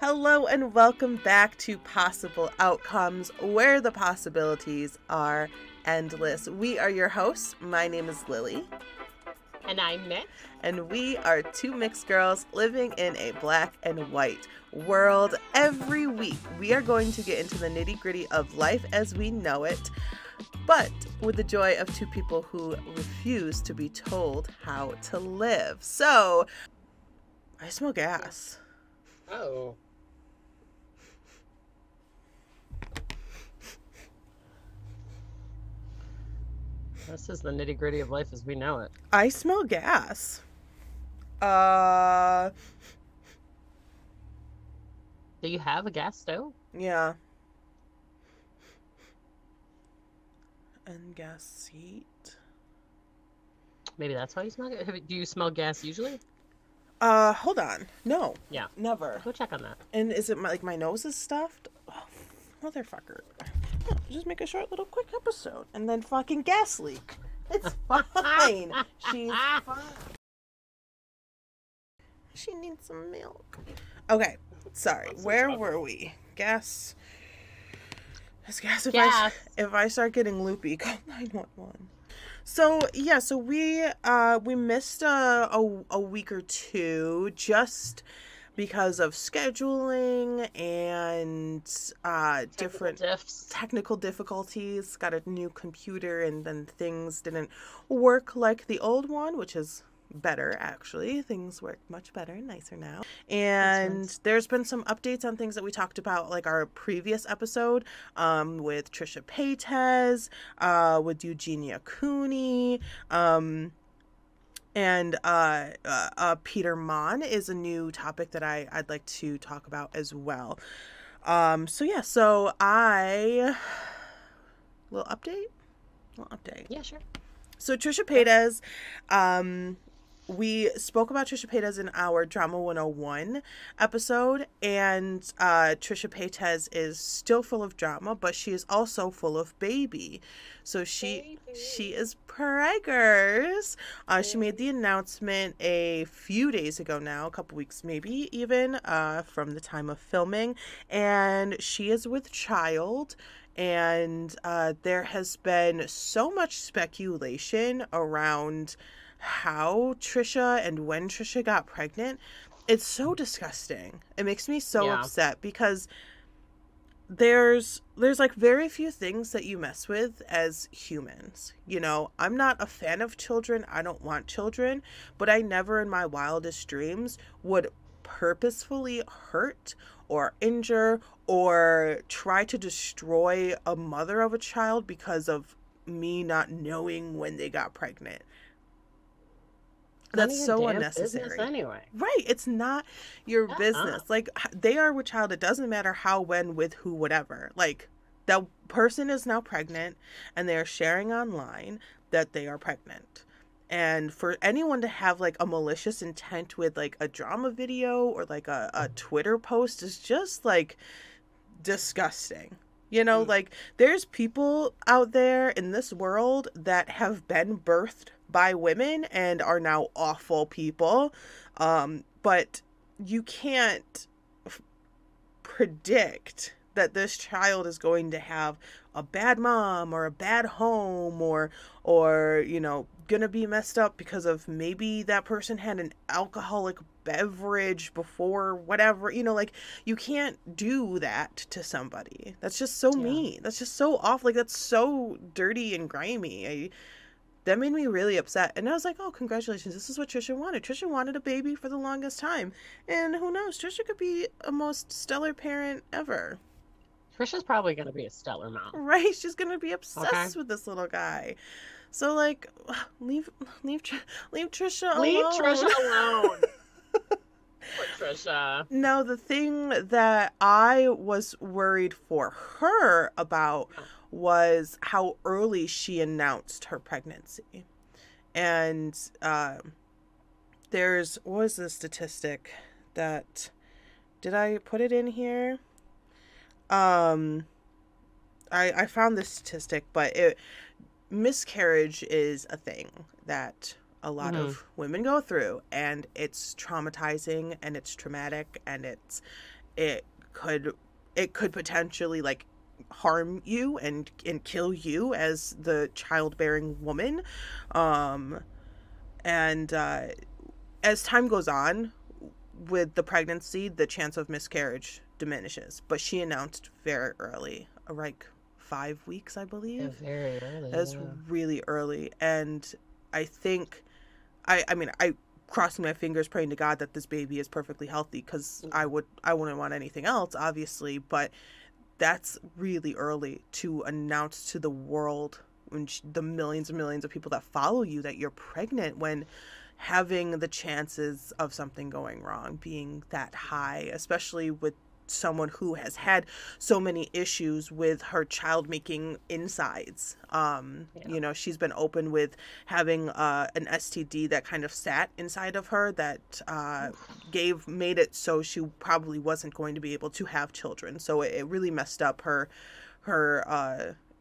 Hello and welcome back to Possible Outcomes, where the possibilities are endless. We are your hosts. My name is Lily. And I'm Mick. And we are two mixed girls living in a black and white world. Every week, we are going to get into the nitty-gritty of life as we know it, but with the joy of two people who refuse to be told how to live. So, I smell gas. Oh. This is the nitty-gritty of life as we know it. I smell gas. Do you have a gas stove? Yeah. And gas seat. Maybe that's why you smell it. Do you smell gas usually? Hold on. No. Yeah. Never. Go check on that. And is it my nose is stuffed? Oh, motherfucker. Just make a short little quick episode and then fucking gas leak. It's fine. She's fine. She needs some milk. Okay. Sorry. Where were we? Gas. It's gas. If I start getting loopy, call 911. So yeah, so we missed a week or two just because of scheduling and different technical difficulties. Got a new computer and then things didn't work like the old one, which is better actually. Things work much better and nicer now. And there's been some updates on things that we talked about, like our previous episode with Trisha Paytas, with Eugenia Cooney, and Peter Monn is a new topic that I'd like to talk about as well. So little update. Yeah, sure. So Trisha Paytas, we spoke about Trisha Paytas in our Drama 101 episode, and Trisha Paytas is still full of drama, but she is also full of baby. So she is preggers. She made the announcement a few days ago now, a couple weeks maybe even, from the time of filming, and she is with child. And there has been so much speculation around how Trisha and when Trisha got pregnant. It's so disgusting. It makes me so upset because there's like very few things that you mess with as humans. You know, I'm not a fan of children. I don't want children, but I never in my wildest dreams would purposefully hurt or injure or try to destroy a mother of a child because of me not knowing when they got pregnant. That's so unnecessary. Anyway. Right. It's not your business. Like, they are with child. It doesn't matter how, when, with who, whatever. Like, that person is now pregnant and they are sharing online that they are pregnant. And for anyone to have like a malicious intent with like a drama video or like a Twitter post is just like disgusting. You know, like there's people out there in this world that have been birthed by women and are now awful people. But you can't predict that this child is going to have a bad mom or a bad home or you know, gonna be messed up because of maybe that person had an alcoholic beverage before, whatever. You know, like, you can't do that to somebody. That's just so mean. That's just so awful. Like, that's so dirty and grimy. That made me really upset. And I was like, oh, congratulations. This is what Trisha wanted. Trisha wanted a baby for the longest time. And who knows? Trisha could be a most stellar parent ever. Trisha's probably going to be a stellar mom. Right? She's going to be obsessed with this little guy. So, like, leave Trisha alone. Leave Trisha alone. Poor Trisha. Now, the thing that I was worried for her about was how early she announced her pregnancy. And what was the statistic that, did I put it in here? I found this statistic, but miscarriage is a thing that a lot of women go through, and it's traumatizing and it's traumatic and it could potentially like harm you and kill you as the childbearing woman. And as time goes on with the pregnancy, the chance of miscarriage diminishes. But she announced very early, like 5 weeks, I believe. Yeah, very early. That's really early. And I think, I mean, I crossing my fingers, praying to God that this baby is perfectly healthy, because I wouldn't want anything else, obviously. But that's really early to announce to the world, when the millions and millions of people that follow you, that you're pregnant, when having the chances of something going wrong being that high, especially with someone who has had so many issues with her child making insides. You know, she's been open with having an STD that kind of sat inside of her that made it so she probably wasn't going to be able to have children. So it really messed up her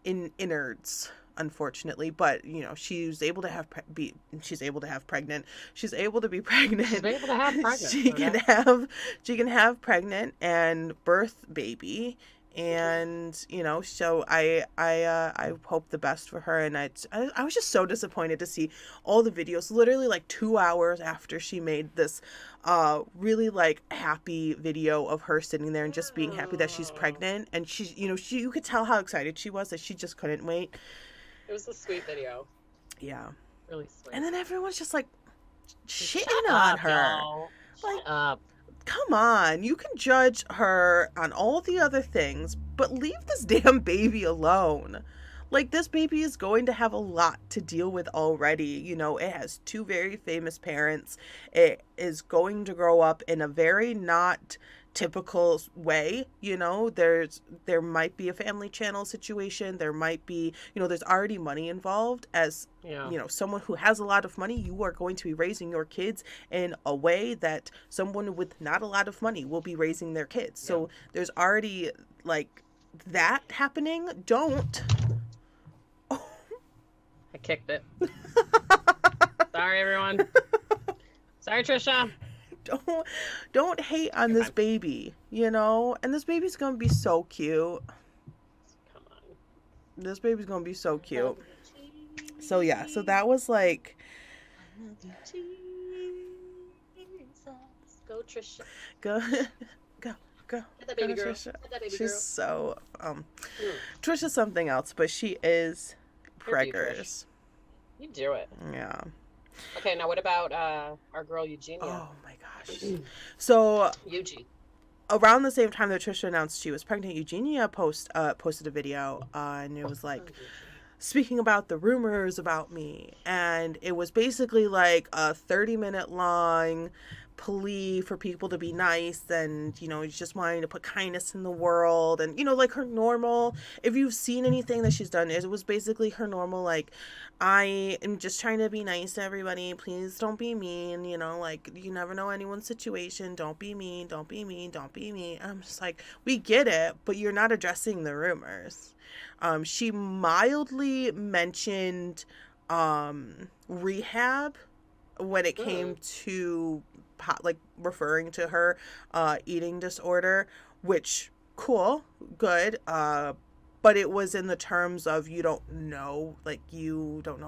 innards, unfortunately. But you know, she's able to have she's able to be pregnant. She's able to have pregnant. She can have pregnant and birth baby. And you know, so I hope the best for her. And I was just so disappointed to see all the videos literally like 2 hours after she made this really like happy video of her sitting there and just being happy that she's pregnant. And she's, you know, you could tell how excited she was, that she just couldn't wait. It was a sweet video. Yeah. Really sweet. And then everyone's just like shitting on her. Like, come on, you can judge her on all the other things, but leave this damn baby alone. Like, this baby is going to have a lot to deal with already. You know, it has 2 very famous parents. It is going to grow up in a very not typical way. You know, there might be a Family Channel situation. There might be, you know, there's already money involved. As, you know, someone who has a lot of money, you are going to be raising your kids in a way that someone with not a lot of money will be raising their kids. So there's already like that happening. Don't. I kicked it. Sorry, everyone. Sorry, Trisha. Don't hate on this baby, you know? And this baby's gonna be so cute. Come on. This baby's gonna be so cute. So yeah, so that was like, Go Trisha. Go. Get that baby girl. Trisha. Get that baby She's girl. so Trisha's something else, but she is preggers. You do it. Yeah. Okay, now what about our girl Eugenia? Oh my gosh. So Eugie. around the same time that Trisha announced she was pregnant, Eugenia posted a video, and it was like speaking about the rumors about me, and it was basically like a 30-minute long plea for people to be nice, and you know, just wanting to put kindness in the world, and you know, like her normal, if you've seen anything that she's done, it was basically her normal, like, I am just trying to be nice to everybody, please don't be mean, you know, like, you never know anyone's situation, don't be mean, don't be mean, don't be mean. And I'm just like, we get it, but you're not addressing the rumors. She mildly mentioned rehab when it came to like referring to her eating disorder, which cool, good, but it was in the terms of you don't know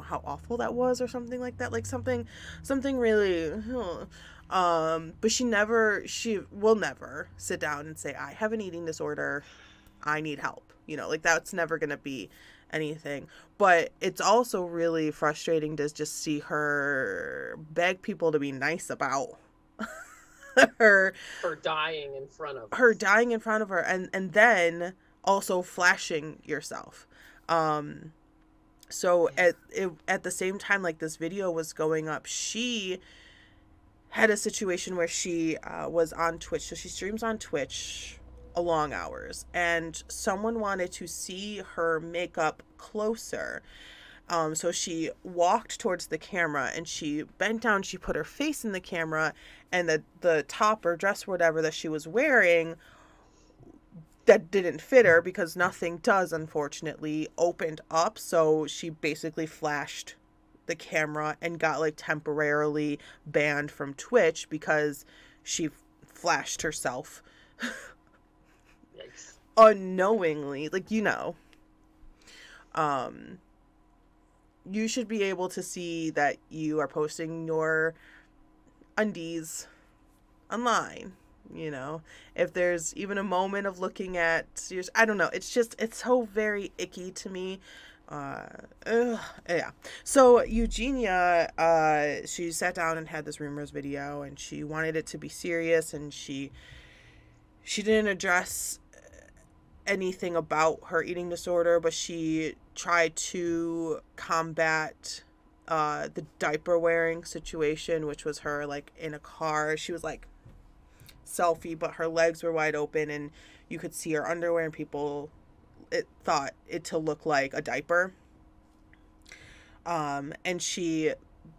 how awful that was, or something like that, like something really but she will never sit down and say, I have an eating disorder, I need help, you know, like that's never gonna be anything. But it's also really frustrating to just see her beg people to be nice about her dying in front of her, and then also flashing yourself. So at the same time, like, this video was going up, she had a situation where she was on Twitch. So she streams on Twitch long hours, and someone wanted to see her makeup closer. So she walked towards the camera and she bent down, she put her face in the camera, and the top or dress or whatever that she was wearing that didn't fit her, because nothing does, unfortunately, opened up. So she basically flashed the camera and got like temporarily banned from Twitch because she flashed herself Yikes. unknowingly, like, you should be able to see that you are posting your undies online. If there's even a moment of looking at your, I don't know, it's so very icky to me. Yeah. So Eugenia, she sat down and had this rumors video, and she wanted it to be serious, and she didn't address anything about her eating disorder, but she tried to combat the diaper wearing situation, which was her like in a car. She was like selfie, but her legs were wide open and you could see her underwear, and people thought it to look like a diaper. And she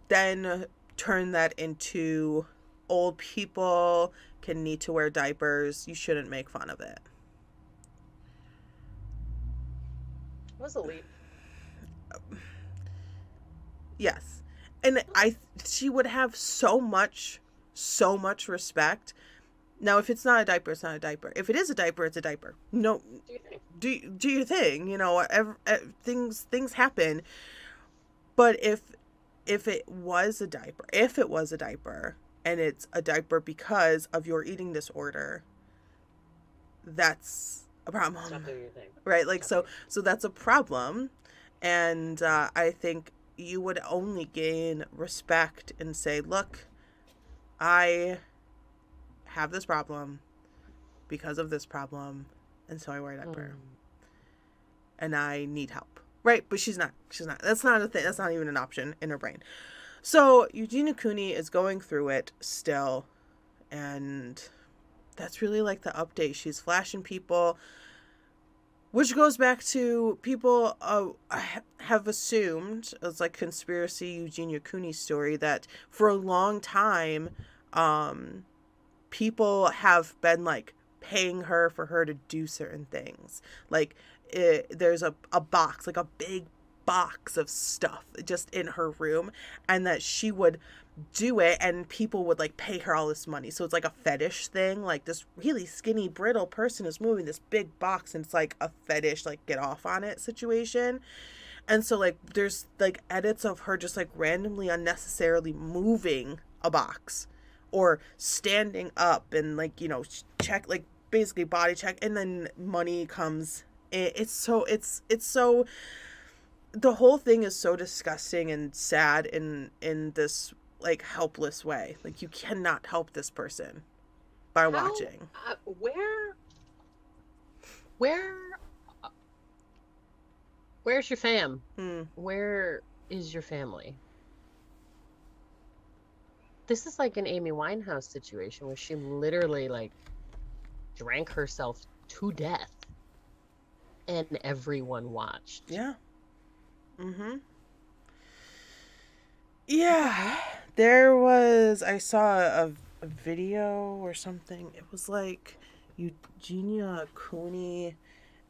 then turned that into old people can need to wear diapers. You shouldn't make fun of it. It was a leap. Yes. And she would have so much respect. Now, if it's not a diaper, it's not a diaper. If it is a diaper, it's a diaper. No, do your thing. Things happen. But if it was a diaper, and it's a diaper because of your eating disorder, that's a problem. Stop doing your thing. Right? Like, so that's a problem. And I think you would only gain respect and say, look, I have this problem because of this problem, and so I wear a diaper. And I need help. Right? But she's not. That's not a thing. That's not even an option in her brain. So Eugenia Cooney is going through it still, and that's really like the update. She's flashing people, which goes back to people have assumed, it's like conspiracy Eugenia Cooney story, that for a long time, people have been like paying her for her to do certain things. Like there's a box, like a big box of stuff just in her room, and that she would do it and people would like pay her all this money. So it's like a fetish thing. Like this really skinny, brittle person is moving this big box, and it's like a fetish, like get off on it situation. And so like there's like edits of her just like randomly unnecessarily moving a box or standing up and like, check, like basically body check, and then money comes. It's so the whole thing is so disgusting and sad in this like helpless way. Like you cannot help this person by watching. Where's your fam? Where is your family? This is like an Amy Winehouse situation where she literally like drank herself to death and everyone watched. Yeah. Yeah. I saw a video or something. It was like Eugenia Cooney,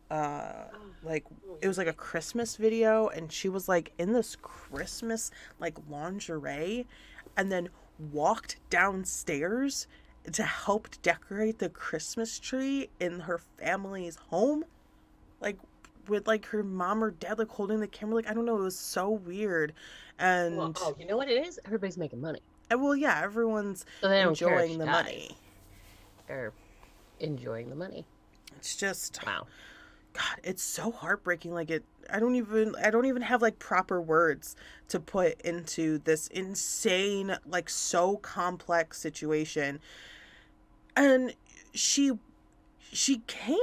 like it was like a Christmas video, and she was like in this Christmas like lingerie, and then walked downstairs to help decorate the Christmas tree in her family's home, like with like her mom or dad like holding the camera. Like I don't know, it was so weird. And you know what it is? Everybody's making money. And well, yeah, everyone's enjoying the money. They're enjoying the money. It's just wow. God, it's so heartbreaking. Like I don't even have like proper words to put into this insane, like so complex situation. And she came,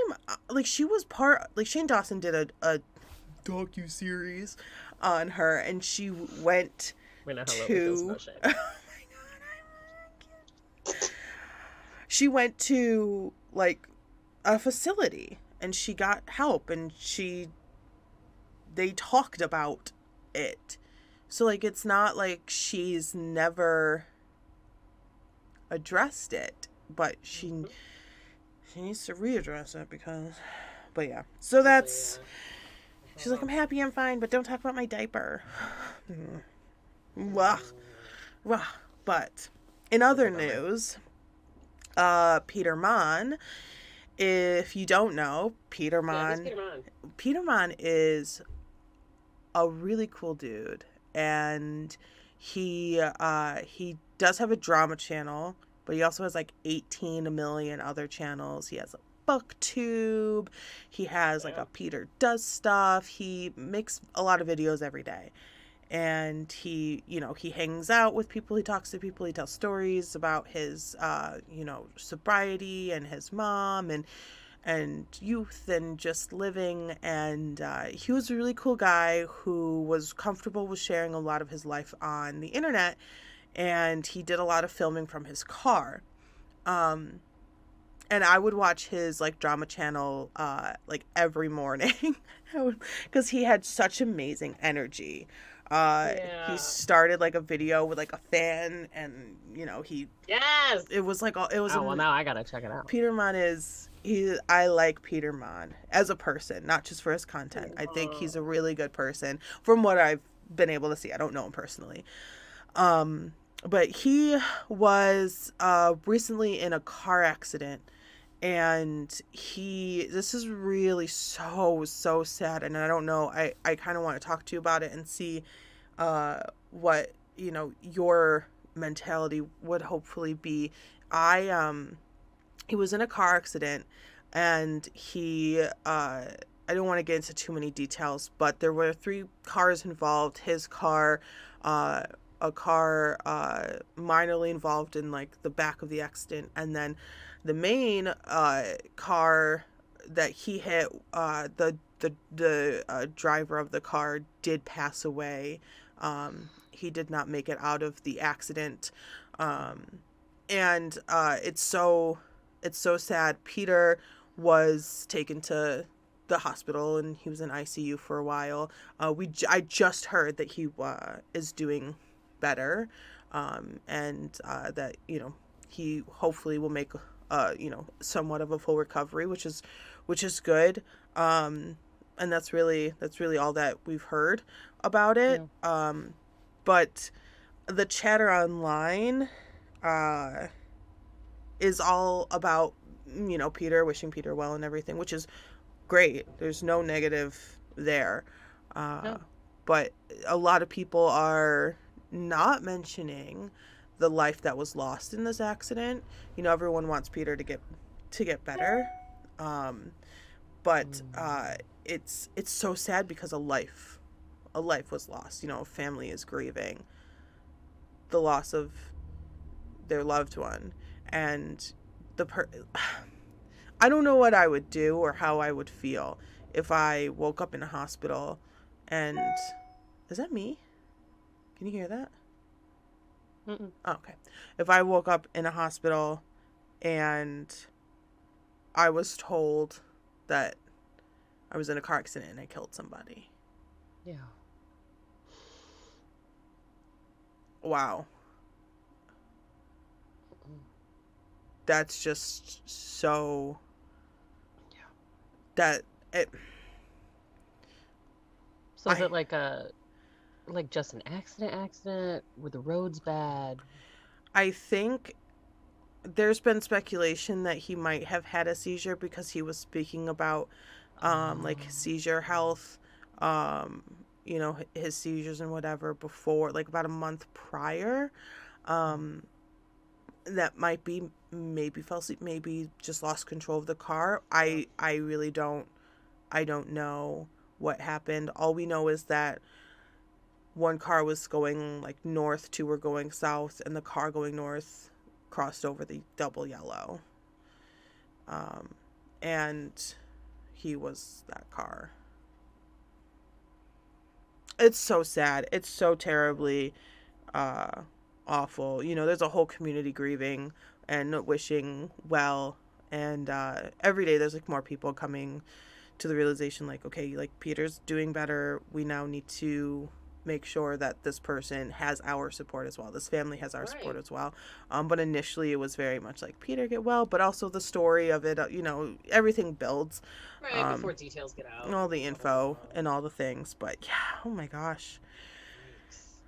like she was like Shane Dawson did a docu-series on her, and she went to she went to like a facility, and she got help, and they talked about it. So like it's not like she's never addressed it, but she needs to readdress it but yeah. So that's she's like, I'm happy, I'm fine, but don't talk about my diaper. But in other news, Peter Monn If you don't know, Yeah, who's Peter Monn? Peter Monn is a really cool dude, and he does have a drama channel, but he also has like 18 million other channels. He has a booktube. He has like Yeah. a Peter Does Stuff. He makes a lot of videos every day. And he, he hangs out with people, he talks to people, he tells stories about his sobriety and his mom and youth and just living. And he was a really cool guy who was comfortable with sharing a lot of his life on the internet, and he did a lot of filming from his car. And I would watch his like drama channel like every morning because he had such amazing energy. He started like a video with like a fan, and Yes. it was like it was. Oh, well, now I gotta check it out. Peter Monn I like Peter Monn as a person, not just for his content. I think he's a really good person from what I've been able to see. I don't know him personally. But he was recently in a car accident, and this is really so sad, and I don't know, I kind of want to talk to you about it and see what your mentality would hopefully be. He was in a car accident, and I don't want to get into too many details, but there were 3 cars involved. His car, a car minorly involved in like the back of the accident, and then the main car that he hit, the driver of the car did pass away. He did not make it out of the accident, and it's so sad. Peter was taken to the hospital, and he was in ICU for a while. I just heard that he is doing better, and that he hopefully will make somewhat of a full recovery, which is good. And that's really all that we've heard about it. Yeah. But the chatter online is all about Peter, wishing Peter well and everything, which is great. There's no negative there. No. But a lot of people are not mentioning the life that was lost in this accident. Everyone wants Peter to get better. But it's so sad because a life was lost. A family is grieving the loss of their loved one, and I don't know what I would do or how I would feel if I woke up in a hospital and... Is that me? Can you hear that? Mm-mm. Oh, okay. If I woke up in a hospital and I was told that I was in a car accident and I killed somebody. Yeah. Wow. That's just so... Yeah. That it... So is it like just an accident? Were the roads bad? I think there's been speculation that he might have had a seizure because he was speaking about like seizure health, his seizures and whatever before, like about a month prior. That might be maybe fell asleep, maybe just lost control of the car. I really don't know what happened. All we know is that one car was going like north, 2 were going south, and the car going north crossed over the double yellow. And he was that car. It's so sad. It's so terribly awful. There's a whole community grieving and wishing well, and every day there's like more people coming to the realization, like, okay, like Peter's doing better. We now need to make sure that this person has our support as well. This family has our support as well. But initially it was very much like, Peter, get well, but also the story of it, everything builds. Right, before details get out. And all the info and all the things. But yeah, oh my gosh.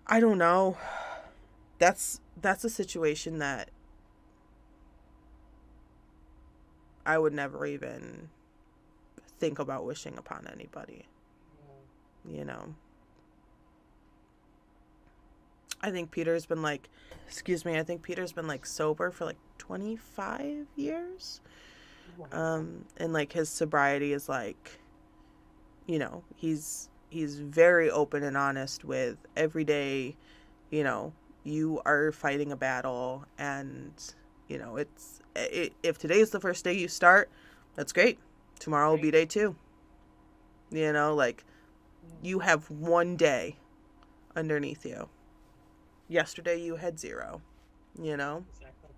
I don't know. That's a situation that I would never even think about wishing upon anybody. You know? I think Peter's been like, sober for like 25 years. And like his sobriety is like, you know, he's very open and honest with every day, you know, you are fighting a battle, and, you know, if today's the first day you start, that's great. Tomorrow will be day 2. You know, like, you have one day underneath you. Yesterday you had 0, you know? Exactly.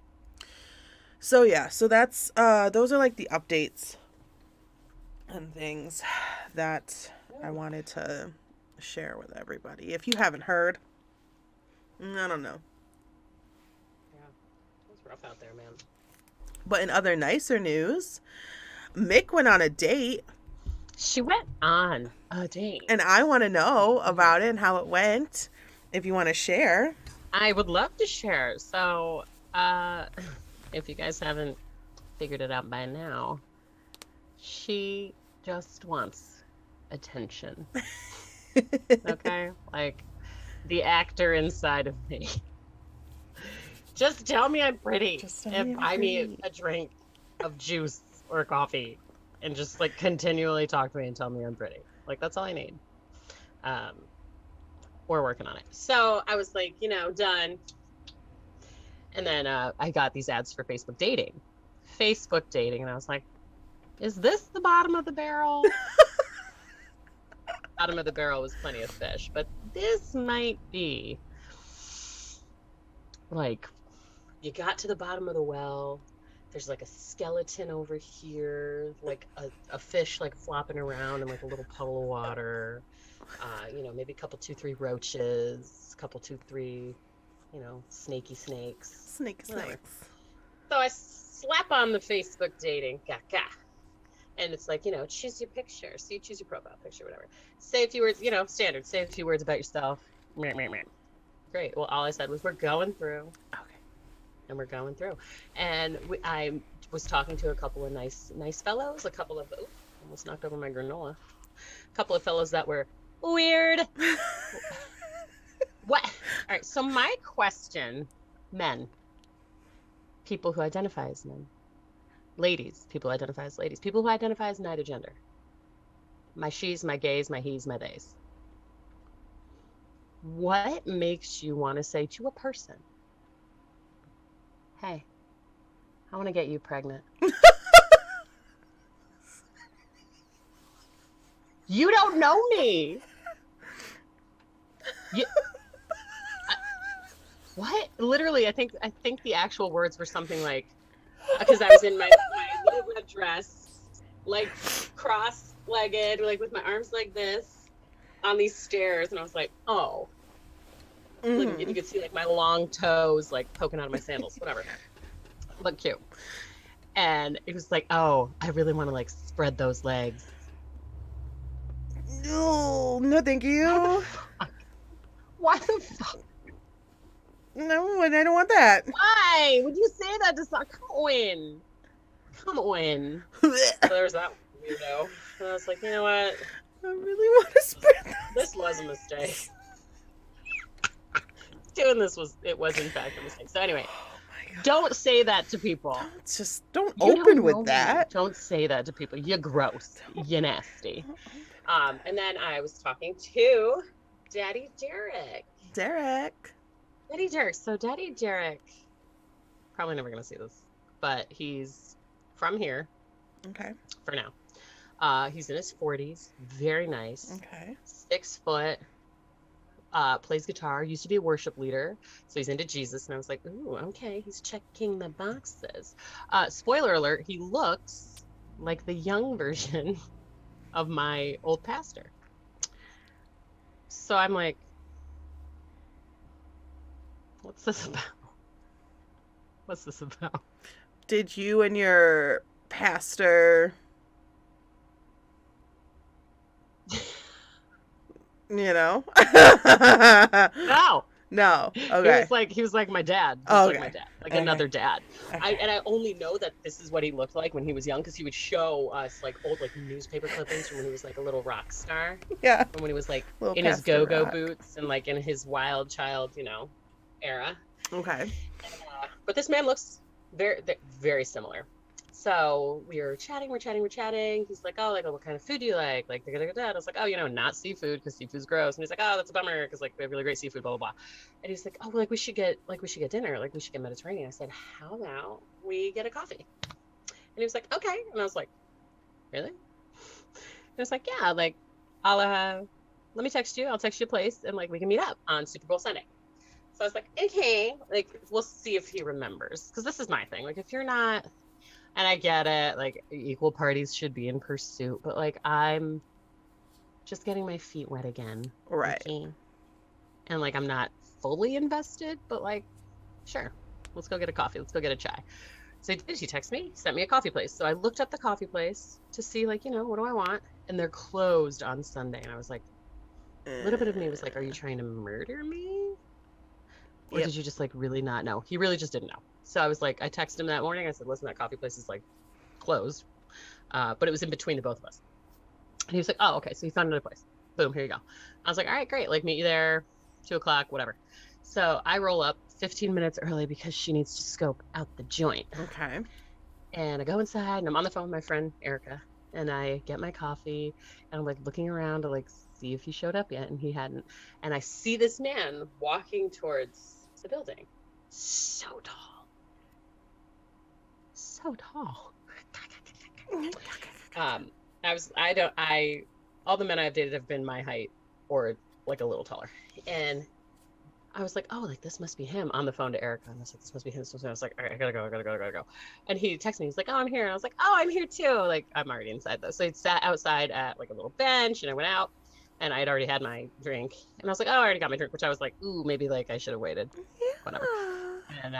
So yeah, so that's, those are like the updates and things that I wanted to share with everybody. If you haven't heard, I don't know. Yeah, it's rough out there, man. But in other nicer news, Mick went on a date. She went on a date. And I want to know about it and how it went, if you want to share. I would love to share. So, if you guys haven't figured it out by now, she just wants attention. Okay? Like, the actor inside of me. Just tell me I'm pretty. And buy me a drink of juice or coffee. And just, like, continually talk to me and tell me I'm pretty. Like, that's all I need. We're working on it. So I was like, you know, done. And then I got these ads for Facebook dating. And I was like, is this the bottom of the barrel? Bottom of the barrel was plenty of fish. But this might be, like, you got to the bottom of the well. There's like a skeleton over here, like a fish like flopping around in like a little puddle of water. You know, maybe a couple, 2, 3 roaches, couple, 2, 3, you know, snaky snakes. Snakes. So I slap on the Facebook dating, and it's like, you know, choose your picture. So you choose your profile picture, whatever. Say a few words, you know, standard. Say a few words about yourself. Great. Well, all I said was, we're going through. Okay. And we're going through. And I was talking to a couple of nice fellows, a couple of, almost knocked over my granola. A couple of fellows that were weird. What? All right. So my question, men, people who identify as men, ladies, people who identify as ladies, people who identify as neither gender, my she's, my gays, my he's, my they's. What makes you want to say to a person, hey, I want to get you pregnant? You don't know me. What? Literally, I think the actual words were something like, because I was in my little red dress, like cross-legged, like with my arms like this, on these stairs, and I was like, oh. Like, and you could see like my long toes like poking out of my sandals, whatever. Look cute. And it was like, oh, I really want to like spread those legs. No, thank you. Why the fuck? No, I don't want that. Why would you say that to someone? Come on. So there's that weirdo. And I was like, you know what? I really want to spread those. This was a mistake. Doing this was in fact a mistake. So anyway, don't say that to people. Don't open with that. Don't say that to people. You're gross. You're nasty. And then I was talking to Daddy Derek. Daddy Derek. So Daddy Derek, probably never gonna see this, but he's from here. Okay. For now. He's in his 40s. Very nice. Okay. 6 foot. Plays guitar, used to be a worship leader, so he's into Jesus, and I was like, ooh, okay, he's checking the boxes. Spoiler alert, he looks like the young version of my old pastor. So I'm like, what's this about? Did you and your pastor... You know? No. No. He Okay. was like my dad. Just Oh, like okay. my dad. Like Okay. another dad. Okay. I only know that this is what he looked like when he was young because he would show us like old like newspaper clippings from when he was like a little rock star. Yeah. From when he was like Little in his Pastor go-go Rock. boots and like in his wild child, era. Okay. But this man looks very, very similar. So we're chatting. He's like, oh, like, what kind of food do you like? Like, I was like, oh, not seafood because seafood's gross. And he's like, oh, that's a bummer because like we have really great seafood, blah blah blah. And he's like, oh, like we should get dinner, like we should get Mediterranean. I said, how about we get a coffee? And he was like, okay. And I was like, really? And I was like, yeah, like I'll let me text you. I'll text you a place and like we can meet up on Super Bowl Sunday. So I was like, okay, like we'll see if he remembers because this is my thing. Like if you're not. And I get it, like equal parties should be in pursuit, but like I'm just getting my feet wet again. Right. Okay? And like I'm not fully invested, but like, sure, let's go get a coffee. Let's go get a chai. So he texted me, sent me a coffee place. So I looked up the coffee place to see like, what do I want? And they're closed on Sunday. And I was like, a little bit of me was like, are you trying to murder me? Or did you just like really not know? He really just didn't know. So I was like, I texted him that morning. I said, listen, that coffee place is like closed. But it was in between the both of us. And he was like, oh, okay. So he found another place. Boom, here you go. I was like, all right, great. Like meet you there, 2:00, whatever. So I roll up 15 minutes early because she needs to scope out the joint. Okay. And I go inside and I'm on the phone with my friend Erica. And I get my coffee and I'm like looking around to like see if he showed up yet. And he hadn't. And I see this man walking towards the building. So tall. So tall. All the men I've dated have been my height or like a little taller. And I was like, oh, like this must be him on the phone to Erica. And I was like, this must be him. So I was like, all right, I gotta go. And he texted me. He's like, oh, I'm here. And I was like, oh, I'm here too. Like I'm already inside though. So he sat outside at like a little bench and I went out and I had already had my drink. And I was like, oh, I already got my drink, which I was like, ooh, maybe like I should have waited. Yeah. Whatever. And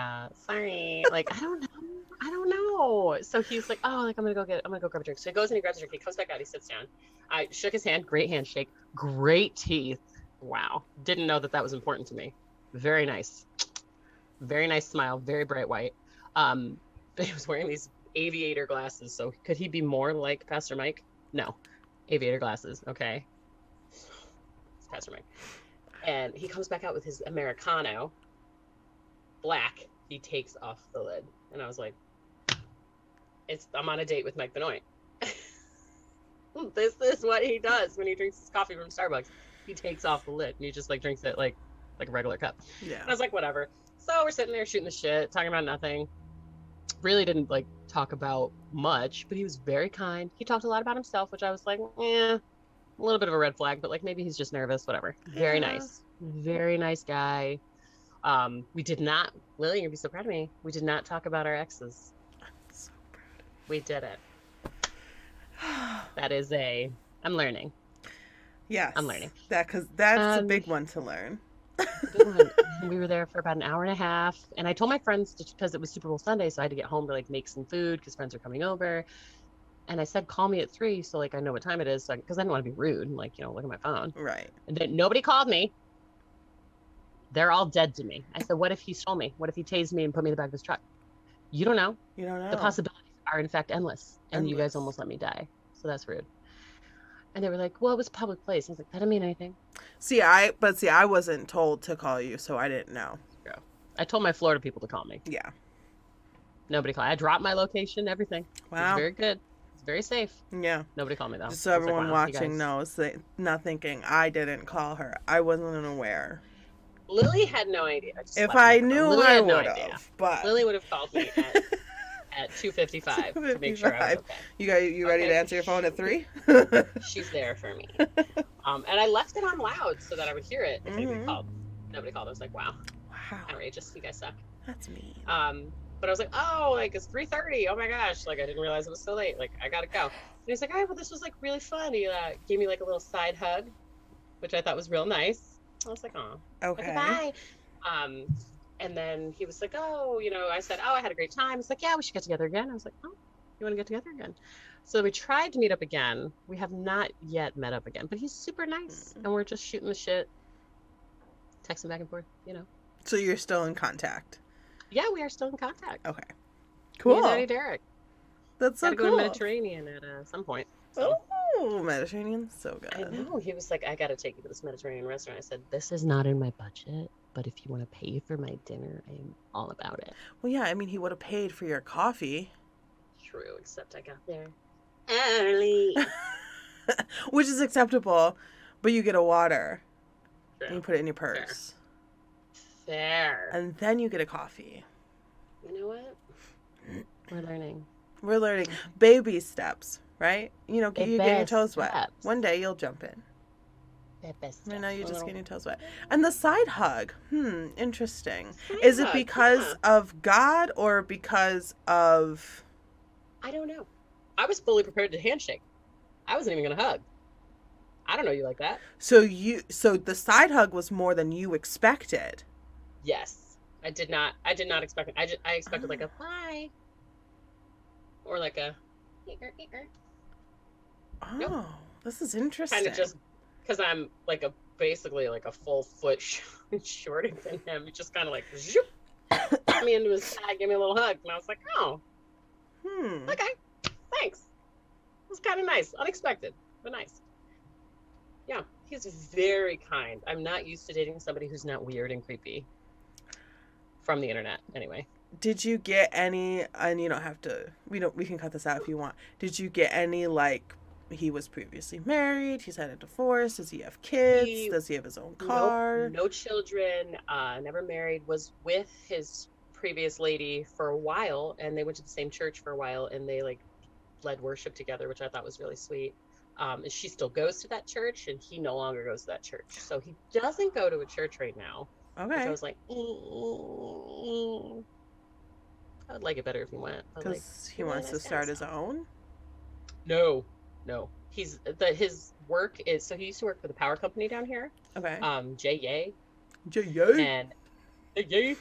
sorry, like I don't know. So he's like, oh, like I'm gonna go grab a drink. So he goes and he grabs a drink. He comes back out. He sits down. I shook his hand. Great handshake. Great teeth. Wow. Didn't know that was important to me. Very nice. Very nice smile. Very bright white. But he was wearing these aviator glasses. So could he be more like Pastor Mike? No. Aviator glasses. Okay. It's Pastor Mike. And he comes back out with his Americano. Black. He takes off the lid. And I was like, I'm on a date with Mike Benoit. This is what he does when he drinks his coffee from Starbucks. He takes off the lid and he just like drinks it like a regular cup. Yeah. And I was like, whatever. So we're sitting there shooting the shit, talking about nothing. Really didn't like talk about much, but he was very kind. He talked a lot about himself, which I was like, a little bit of a red flag, but like maybe he's just nervous, whatever. Very nice. Very nice guy. We did not, Lily, you'd be so proud of me. We did not talk about our exes. I'm so proud. We did it. That is I'm learning. Yes. I'm learning. Because that's a big one to learn. We were there for about an hour and a half. And I told my friends, because it was Super Bowl Sunday, so I had to get home to like make some food because friends are coming over. And I said, call me at 3. So like I know what time it is. Because I didn't want to be rude and like, look at my phone. Right. And then nobody called me. They're all dead to me. I said, what if he stole me? What if he tased me and put me in the back of his truck? You don't know. You don't know. The possibilities are in fact endless. And you guys almost let me die. So that's rude. And they were like, well, it was a public place. I was like, that didn't mean anything. See, I wasn't told to call you, so I didn't know. Yeah. I told my Florida people to call me. Yeah. Nobody called. I dropped my location, everything. Wow. It was very good. It's very safe. Yeah. Nobody called me though. Just so everyone watching knows, not thinking I didn't call her. I wasn't aware. Lily had no idea. If I knew, I would have. But Lily would have called me at 2:55 to make sure I was okay. You ready to answer your phone at 3? She's there for me. And I left it on loud so that I would hear it if anybody called. Nobody called. I was like, wow. Outrageous. You guys suck. That's mean. But I was like, oh, like it's 3:30. Oh my gosh. Like I didn't realize it was so late. Like I gotta go. And he's like, all right, well, this was like really fun. He gave me like a little side hug, which I thought was real nice. I was like, oh, okay, bye. And then he was like, oh, I said, oh, I had a great time. He's like, yeah, we should get together again. I was like, oh, you want to get together again? So we tried to meet up again. We have not yet met up again, but he's super nice. And we're just shooting the shit. texting back and forth, you know. So you're still in contact? Yeah, we are still in contact. Okay. Me Cool. and Daddy Derek. That's so Gotta go cool. to Mediterranean at some point. So. Oh, Mediterranean, so good. I know. He was like, I gotta take you to this Mediterranean restaurant. I said, this is not in my budget, but if you want to pay for my dinner, I am all about it. Well, yeah, I mean, he would have paid for your coffee. True, except I got there early. Which is acceptable, but you get a water. True. And you put it in your purse. Fair. And then you get a coffee. You know what? We're learning. We're learning baby steps, right? You know, Baby you're getting your toes wet. steps. One day you'll jump in. Best Right now you're just little- getting your toes wet. And the side hug. Interesting. Side Is it hug, because yeah. of God or because of... I don't know. I was fully prepared to handshake. I wasn't even gonna hug. I don't know you like that. So the side hug was more than you expected. Yes. I did not expect it. I expected like a bye. Or like a Oh, Nope. this is interesting. kind of just because I'm like basically like a full foot shorter than him. He just kind of like zoop, put me into his side, give me a little hug, and I was like, oh, okay, thanks. It was kind of nice, unexpected, but nice. Yeah, he's very kind. I'm not used to dating somebody who's not weird and creepy. From the internet, anyway. Did you get any, and you don't have to, we can cut this out if you want. Did you get any, like, he was previously married, he's had a divorce, does he have kids, does he have his own car? Nope, no children, never married, was with his previous lady for a while, and they went to the same church for a while, and they, like, led worship together, which I thought was really sweet. And she still goes to that church, and he no longer goes to that church. So he doesn't go to a church right now. Okay. Which I was like, I would like it better if he went. Because he wants to start his own? No. His work is, so he used to work for the power company down here. Okay. J-Yay. J-Yay? And Yay.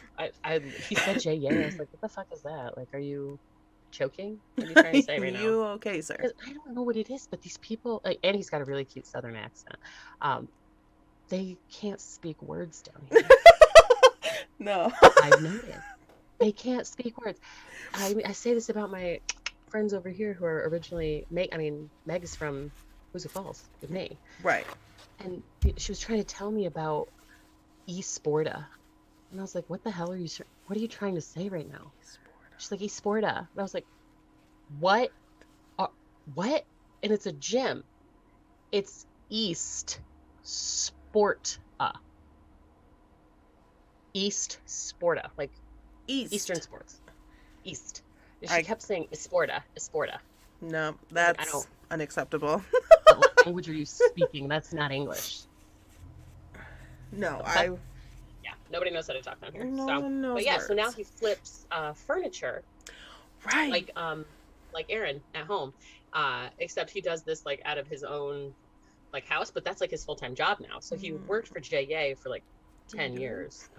He said J-Yay. I was like, what the fuck is that? Like, are you choking? What are you trying to say right now? You okay, sir? 'Cause I don't know what it is, but these people, like, and he's got a really cute southern accent. They can't speak words down here. No. I've noticed. They can't speak words. I say this about my friends over here who are originally Meg's from Hoosier Falls with me. Right. And she was trying to tell me about Esporta. And I was like, what the hell what are you trying to say right now? She's like, Esporta. And I was like, what? What? And it's a gym. It's East Sporta. East Sporta. Like Eastern sports. East. She kept saying Esporta. No, that's unacceptable. What language are you speaking? That's not English. No, Yeah, nobody knows how to talk down here. No so, one knows but yeah, words. so now he flips furniture, Right. like Aaron at home, except he does this like out of his own like house, but that's like his full-time job now. So he worked for J.A. for like 10 years,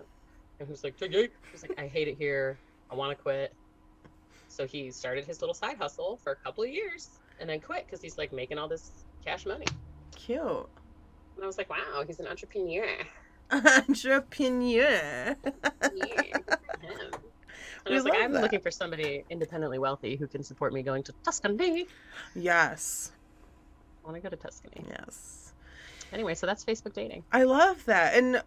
and he was like, J.A. He's like, I hate it here. I want to quit. So he started his little side hustle for a couple of years, and then quit because he's like making all this cash money. Cute. And I was like, wow, he's an entrepreneur. Entrepreneur. Yeah, good for him. And I was like, I'm looking for somebody independently wealthy who can support me going to Tuscany. Yes. I want to go to Tuscany. Yes. Anyway, so that's Facebook dating. I love that. And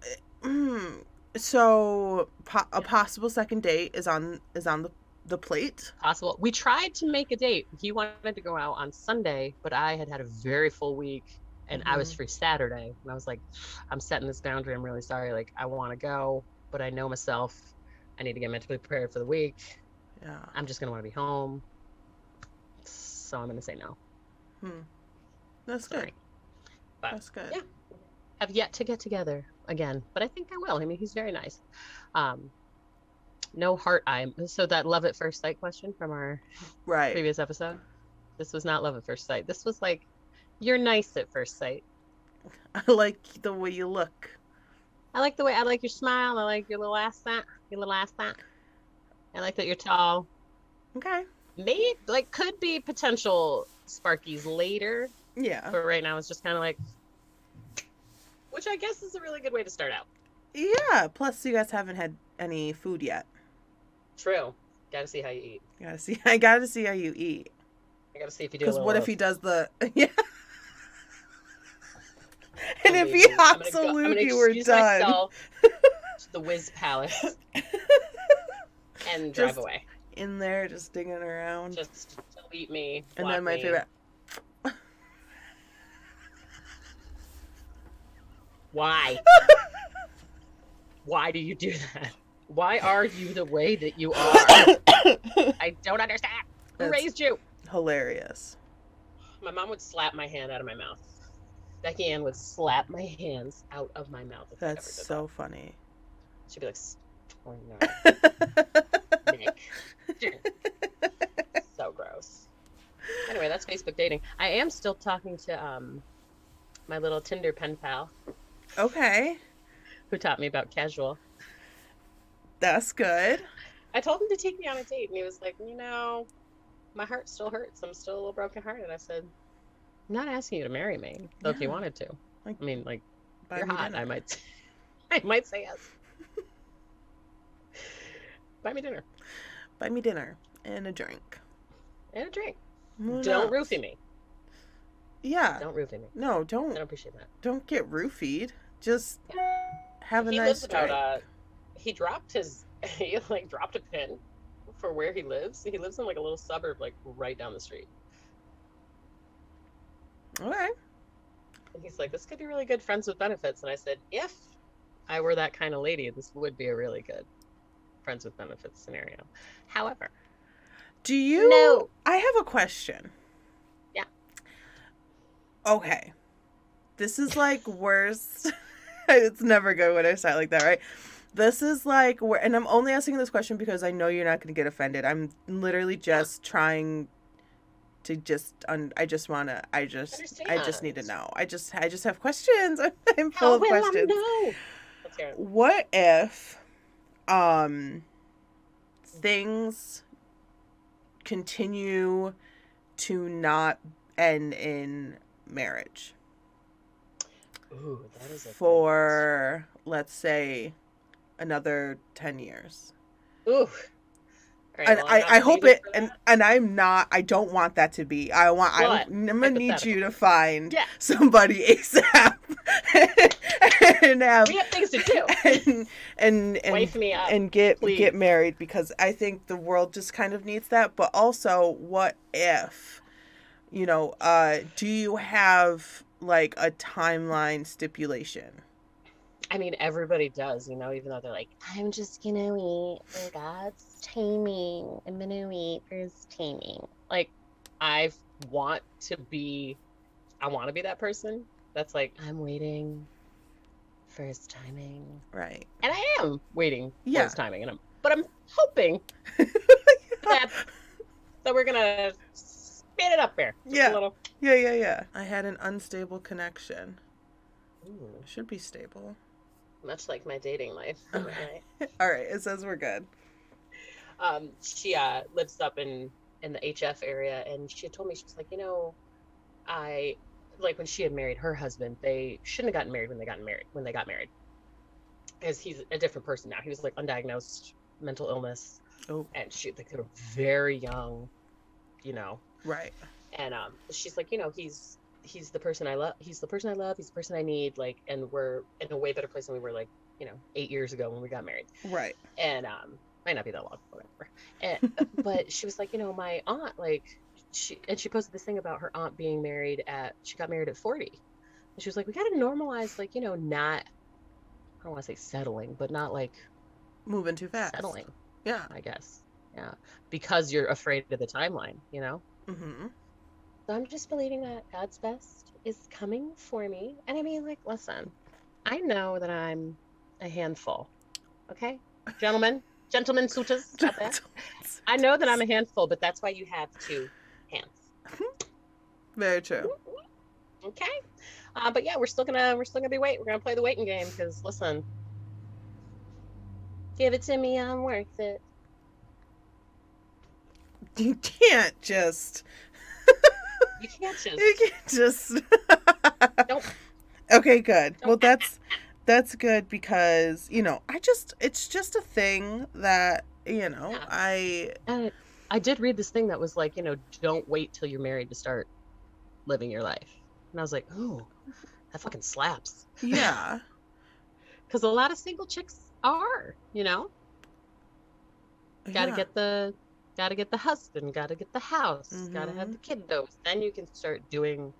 so a possible second date is on the plate. Possible. We tried to make a date. He wanted to go out on Sunday, but I had a very full week, and I was free Saturday. And I was like, I'm setting this boundary. I'm really sorry. Like, I want to go, but I know myself. I need to get mentally prepared for the week. Yeah. I'm just going to want to be home. So I'm going to say no. That's Sorry. good. But, That's good. Yeah. Have yet to get together again, but I think I will. I mean, he's very nice. No heart eye. So that love at first sight question from our previous episode, this was not love at first sight. This was like, you're nice at first sight. I like the way you look. I like your smile. I like your little accent. I like that you're tall. Okay. Maybe, like, could be potential sparkies later. Yeah. But right now it's just kind of like, which I guess is a really good way to start out. Yeah. Plus, you guys haven't had any food yet. True. Gotta see how you eat. I gotta see how you eat. I gotta see if you do a Because little what if roast. he does the yeah? And if he hocks a loogie, we're done. Myself to the Wiz Palace and drive away. In there, just digging around. Just delete me. And then my favorite. Why? Why do you do that? Why are you the way that you are? I don't understand. Who raised you? Hilarious. My mom would slap my hand out of my mouth. Becky Ann would slap my hands out of my mouth. That's so funny. She'd be like, oh no. Mick. So gross. Anyway, that's Facebook dating. I am still talking to my little Tinder pen pal. Okay. Who taught me about casual. That's good. I told him to take me on a date, and he was like, my heart still hurts. I'm still a little brokenhearted. I said, I'm not asking you to marry me, though if you wanted to. Like, I mean, like, you're hot. Dinner. I might say yes. Buy me dinner. Buy me dinner and a drink. And a drink. Don't roofie me. Yeah. Don't roofie me. No, don't. I don't appreciate that. Don't get roofied. Just have a nice drink. He dropped dropped a pin for where he lives. He lives in like a little suburb, like right down the street. Okay. And he's like, this could be really good friends with benefits. And I said, if I were that kind of lady, this would be a really good friends with benefits scenario. However, No. I have a question. Yeah. Okay. This is like worst. It's never good when I start like that, right? This is like where, and I'm only asking this question because I know you're not going to get offended. I'm literally just trying to I just need to know. I just have questions. I'm full of questions. What if things continue to not end in marriage? Ooh, that is for let's say another 10 years. Ooh. Right, and I hope it, and I don't want that to be. I'm gonna need you to find somebody ASAP. And we have things to do. And wife me up, and get married, because I think the world just kind of needs that. But also, what if, do you have like a timeline stipulation? I mean, everybody does, even though they're like, I'm just gonna eat for God's timing. I'm gonna eat for his timing. Like, I want to be that person that's like, I'm waiting for his timing. Right. And I am waiting for his timing. But I'm hoping that we're gonna speed it up there. Yeah. A little. Yeah. I had an unstable connection. Ooh. It should be stable. Much like my dating life. Okay. All right. It says we're good. She lives up in the HF area, and she had told me, she was like, when she had married her husband, they shouldn't have gotten married when they got married. Because he's a different person now. He was like undiagnosed mental illness. Oh. And they were very young, Right. And she's like, he's the person I love. He's the person I love. He's the person I need. Like, and we're in a way better place than we were 8 years ago when we got married. Right. And might not be that long, whatever. And but she was like, my aunt, she posted this thing about her aunt being married she got married at 40. And she was like, we got to normalize, not, I don't want to say settling, but not moving too fast. Settling. Yeah. I guess. Yeah. Because you're afraid of the timeline, Mm-hmm. So I'm just believing that God's best is coming for me. And I mean, listen, I know that I'm a handful. Okay? Gentlemen suitors out there. I know that I'm a handful, but that's why you have two hands. Very true. Okay. But yeah, we're still gonna be waiting. We're gonna play the waiting game, because listen, give it to me, I'm worth it. You can't just. You can't just. Don't. Okay, good. Well, that's good because, you know, it's just a thing that, you know, Yeah. And I did read this thing that was like, don't wait till you're married to start living your life. And I was like, ooh, that fucking slaps. Yeah. Because a lot of single chicks are, gotta Yeah. get the husband, gotta get the house, gotta have Mm-hmm. the kiddos. Then you can start doing,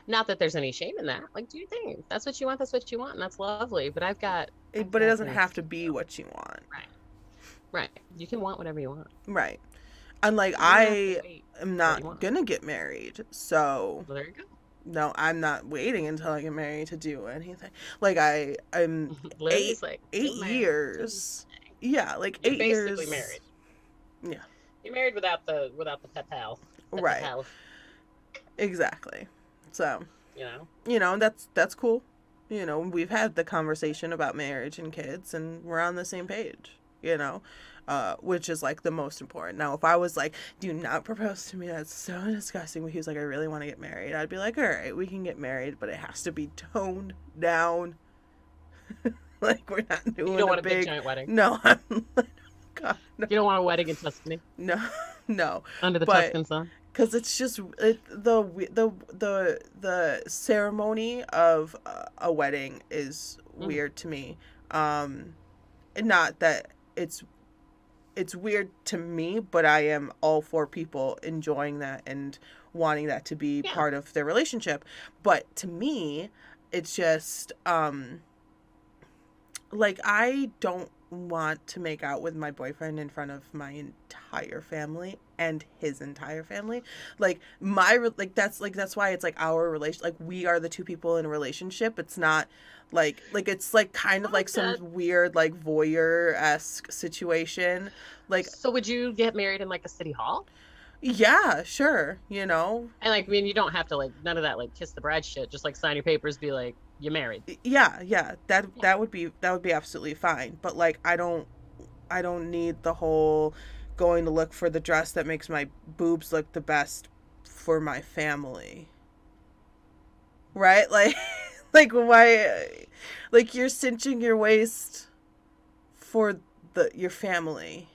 not that there's any shame in that. Like, do your thing. If that's what you want, that's what you want, and that's lovely. But I've got But it doesn't things have to to be do. what you want. Right. Right. You can want whatever you want. Right. And like, You don't have to I wait am for what you not want. gonna get married, so Well, there you go. no, I'm not waiting until I get married to do anything. Like, I'm Lily's like, 8 "Get married years. Yeah, like You're 8 basically years. married. Yeah. You're married without the pal. The Right. pal, Exactly. So, you know. you know, that's cool. You know, we've had the conversation about marriage and kids, and we're on the same page, you know, which is like the most important. Now, if I was like, do not propose to me, that's so disgusting, but he was like, I really want to get married, I'd be like, all right, we can get married, but it has to be toned down. Like, we're not doing You don't want a big big giant wedding. No, I'm like, God, no. You don't want a wedding in Tuscany. No, no. Under the But Tuscan sun. because it's just the ceremony of a wedding is weird to me. Not that it's weird to me, but I am all for people enjoying that and wanting that to be part of their relationship. But to me, it's just like, I don't want to make out with my boyfriend in front of my entire family and his entire family. Like, that's why it's like our relation, like, we are the two people in a relationship. It's not like it's like kind of like some weird like voyeur-esque situation. Like, so would you get married in like a city hall? Yeah, sure, you know. And like, I mean, you don't have to like none of that like kiss the bride shit. Just like sign your papers, be like, you're married. Yeah. That would be absolutely fine. But like, I don't need the whole going to look for the dress that makes my boobs look the best for my family. Right? Like like, why, like, you're cinching your waist for your family.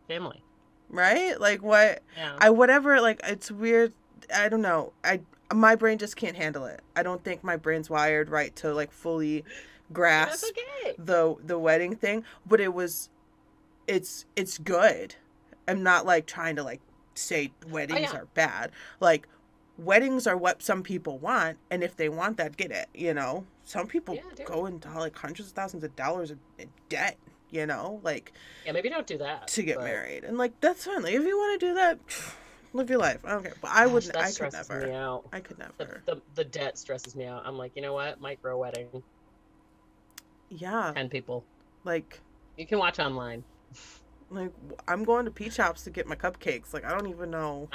Family. Right? Like, what? Yeah. Whatever, like, it's weird. I don't know. My brain just can't handle it. I don't think my brain's wired right to like fully grasp the wedding thing. But it's good. I'm not like trying to like say weddings are bad. Like, weddings are what some people want, and if they want that, get it. You know, some people go into like hundreds of thousands of dollars in debt. You know, like, maybe don't do that to get married, and like, that's fine. Like, if you want to do that, live your life. I don't care. But I wouldn't. I could never. Me out. I could never. The debt stresses me out. I'm like, you know what? Micro wedding. Yeah. 10 people. Like, you can watch online. Like, I'm going to Peach House to get my cupcakes. Like, I don't even know.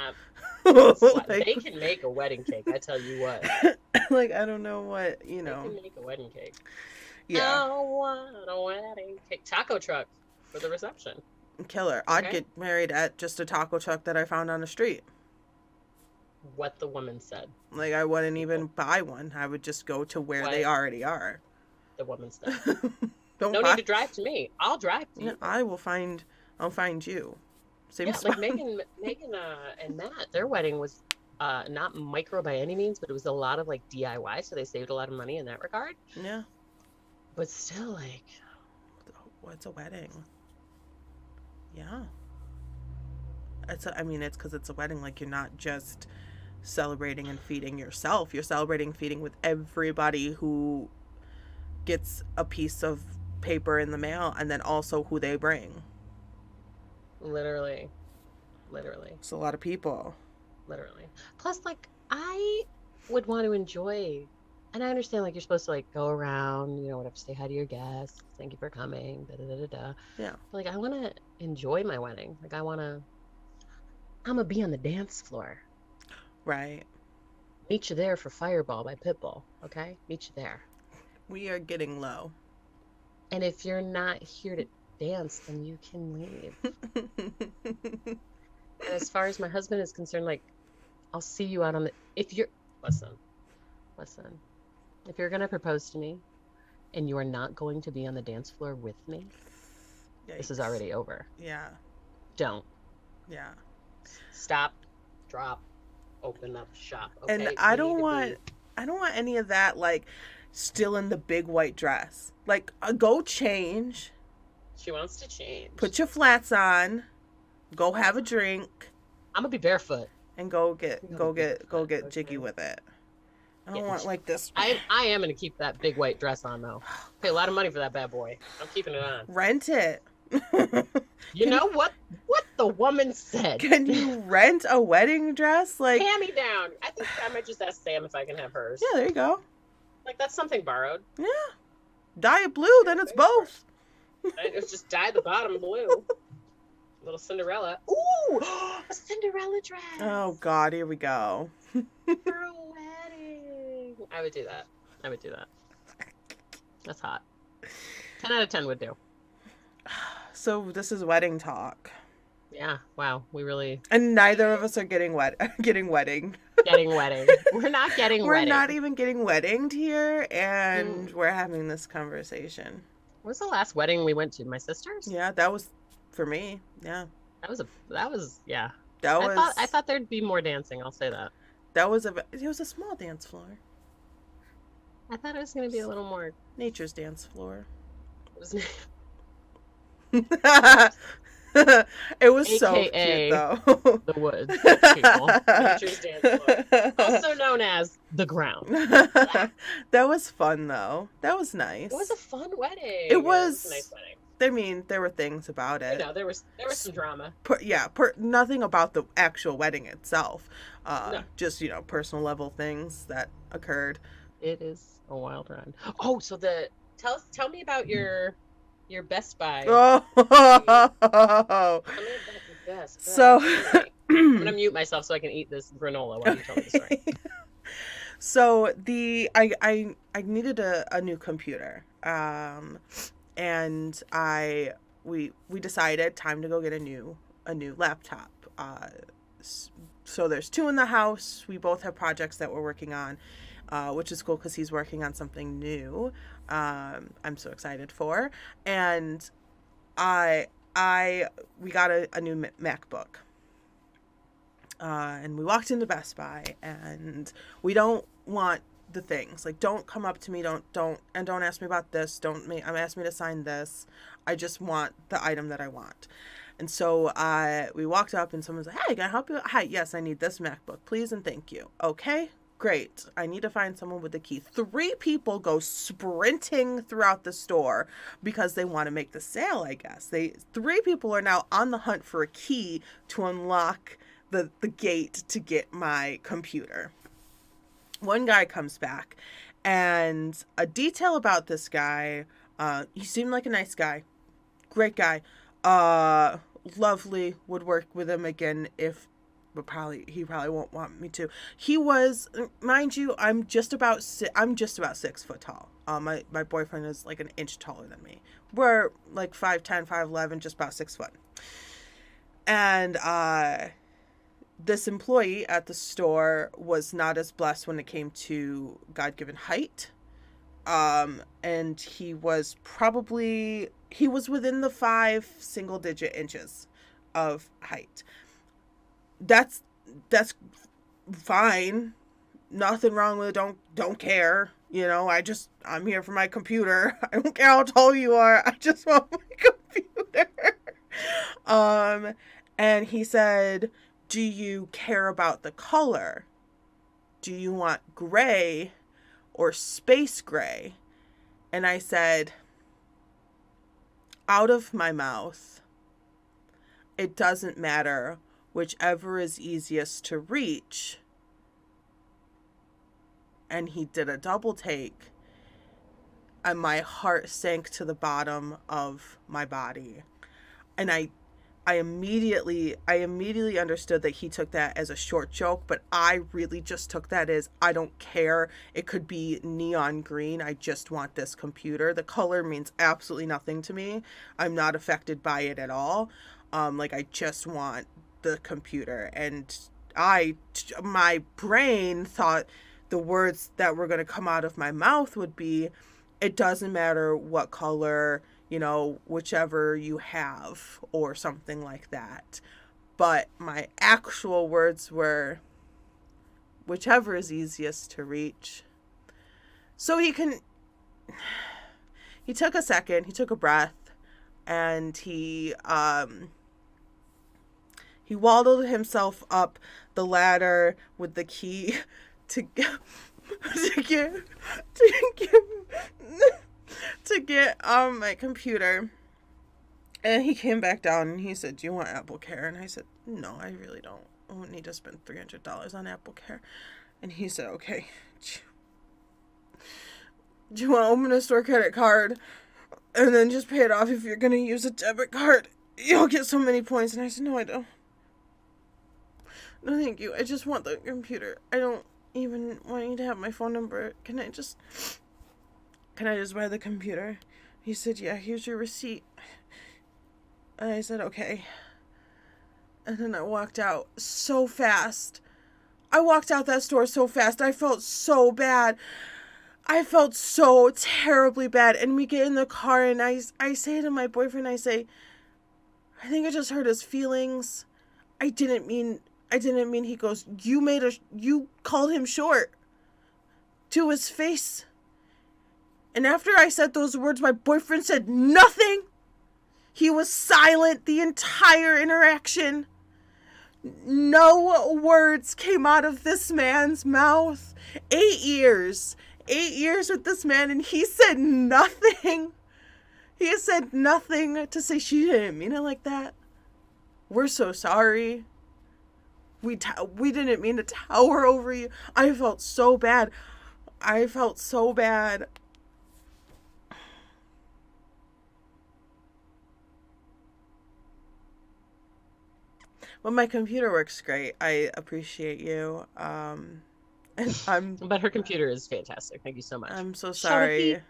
Like, they can make a wedding cake. I tell you what. Like, I don't know what, you know. They can make a wedding cake. Yeah. I want a wedding cake. Taco truck for the reception. Killer. Okay. I'd get married at just a taco truck that I found on the street. What the woman said. Like, I wouldn't even buy one. I would just go to where they already are. The woman said. No need to drive to me. I'll drive to you. I'll find you. Same spot. Like Megan and Matt, their wedding was not micro by any means, but it was a lot of like DIY, so they saved a lot of money in that regard. Yeah. But still, like, what's a wedding? Yeah. It's because it's a wedding. Like, you're not just celebrating and feeding yourself. You're celebrating and feeding with everybody who gets a piece of paper in the mail, and then also who they bring. Literally. It's a lot of people. Literally. Plus, like, I would want to enjoy, and I understand, like, you're supposed to, like, go around, you know, whatever, say hi to your guests, thank you for coming, da-da-da-da-da. Yeah. But, like, I want to enjoy my wedding. Like, I'm going to be on the dance floor. Right. Meet you there for Fireball by Pitbull, okay? Meet you there. We are getting low. And if you're not here to dance, then you can leave. And as far as my husband is concerned, like, I'll see you out on the... Listen. If you're going to propose to me, and you are not going to be on the dance floor with me, this is Yikes. already over. Yeah. Don't. Yeah. Stop, drop, open up shop. Okay, And we need to I don't want any of that, like, still in the big white dress. Like, go change, She wants to change. put your flats on, go have a drink, I'm gonna be barefoot. and go get Okay. jiggy with it. I don't Get want jiggy. like this. I am gonna keep that big white dress on though. Pay a lot of money for that bad boy. I'm keeping it on. Rent it. You know what? What the woman said. Can you rent a wedding dress? Like, Hand me down. I think I might just ask Sam if I can have hers. yeah, there you go. Like that's something borrowed. Yeah, dye it blue, then it's both. It's just dye the bottom blue. Little Cinderella. Ooh, a Cinderella dress. Oh God, here we go. For a wedding. I would do that. I would do that. That's hot. 10 out of 10 would do. So this is wedding talk, Yeah. Wow. We really and neither of us are getting getting wedding. getting wedding. We're not getting We're wedding. not even getting weddinged here, and we're having this conversation. What was the last wedding we went to? My sister's? Yeah, that was for me. Yeah, That was yeah. that was. I thought there'd be more dancing, I'll say that. That was it was a small dance floor, I thought it was gonna be a little more nature's dance floor. it was It was so AKA cute though. the woods, people. Nature's dance floor. Also known as the ground. That was fun though. That was nice. It was a fun wedding. It was- a nice wedding. I mean, there were things about You it. know, there was some drama. Nothing about the actual wedding itself. No. Just, personal level things that occurred. It is a wild ride. Oh, so tell me about your Best Buy. Oh. Tell me about your Best Buy. So, I'm gonna mute myself so I can eat this granola while you tell me the story. So I needed a new computer. And we decided time to go get a new laptop. So there's two in the house. We both have projects that we're working on, which is cool because he's working on something new. I'm so excited for, and we got a new MacBook. And we walked into Best Buy, and we don't want the things, like, don't come up to me, don't ask me about this, ask me to sign this. I just want the item that I want. And so we walked up, and someone's like, hey, can I help you? Hi, yes, I need this MacBook, please and thank you. Okay, great. I need to find someone with the key. 3 people go sprinting throughout the store because they want to make the sale, I guess. 3 people are now on the hunt for a key to unlock the gate to get my computer. One guy comes back, and a detail about this guy, he seemed like a nice guy, great guy, lovely, would work with him again but he probably won't want me to. He was, mind you, I'm just about 6 foot tall. My boyfriend is like an inch taller than me. We're like 5'10", 5'11", just about 6 foot. And this employee at the store was not as blessed when it came to God-given height. And he was within the 5 single-digit inches of height. That's fine. Nothing wrong with it. Don't care. I'm here for my computer. I don't care how tall you are. I just want my computer. And he said, do you care about the color? Do you want gray or space gray? And I said, out of my mouth, it doesn't matter, whichever is easiest to reach. And he did a double take, and my heart sank to the bottom of my body. And I immediately understood that he took that as a short joke, but I really just took that as, I don't care. It could be neon green. I just want this computer. The color means absolutely nothing to me. I'm not affected by it at all. I just want the computer. And my brain thought the words that were going to come out of my mouth would be, it doesn't matter what color, you know, whichever you have or something like that. But my actual words were, whichever is easiest to reach. So he took a second, he took a breath, and he waddled himself up the ladder with the key to get my computer. And he came back down and he said, "Do you want Apple Care?" And I said, "No, I really don't. I won't need to spend $300 on Apple Care." And he said, "Okay, do you want to open a store credit card and then just pay it off? If you're going to use a debit card, you'll get so many points." And I said, "No, I don't. No, thank you. I just want the computer. I don't even want you to have my phone number. Can I just buy the computer?" He said, "Yeah, here's your receipt." And I said, "Okay." And then I walked out so fast. I walked out that store so fast. I felt so bad. I felt so terribly bad. And we get in the car and I say to my boyfriend, I say, "I think I just hurt his feelings. I didn't mean." He goes, "You called him short to his face." And after I said those words, my boyfriend said nothing. He was silent the entire interaction. No words came out of this man's mouth. 8 years. 8 years with this man, and he said nothing. He said nothing to say, "She didn't mean it like that. We're so sorry. We didn't mean to tower over you." I felt so bad. But my computer works great. I appreciate you. And But her computer is fantastic. Thank you so much. I'm so sorry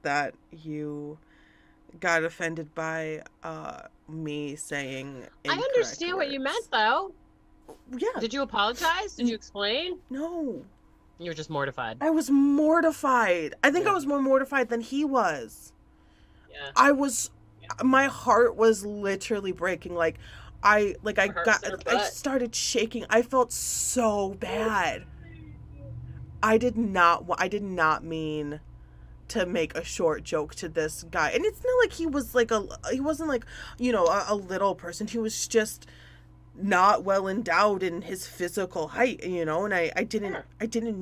that you got offended by me saying I understand what you meant, though. Yeah. Did you apologize? Did you explain? No. You were just mortified. I was mortified. I think I was more mortified than he was. Yeah. My heart was literally breaking. I started shaking. I felt so bad. I did not mean to make a short joke to this guy. And it's not like he wasn't like, you know, a little person. He was just not well endowed in his physical height, you know, and I didn't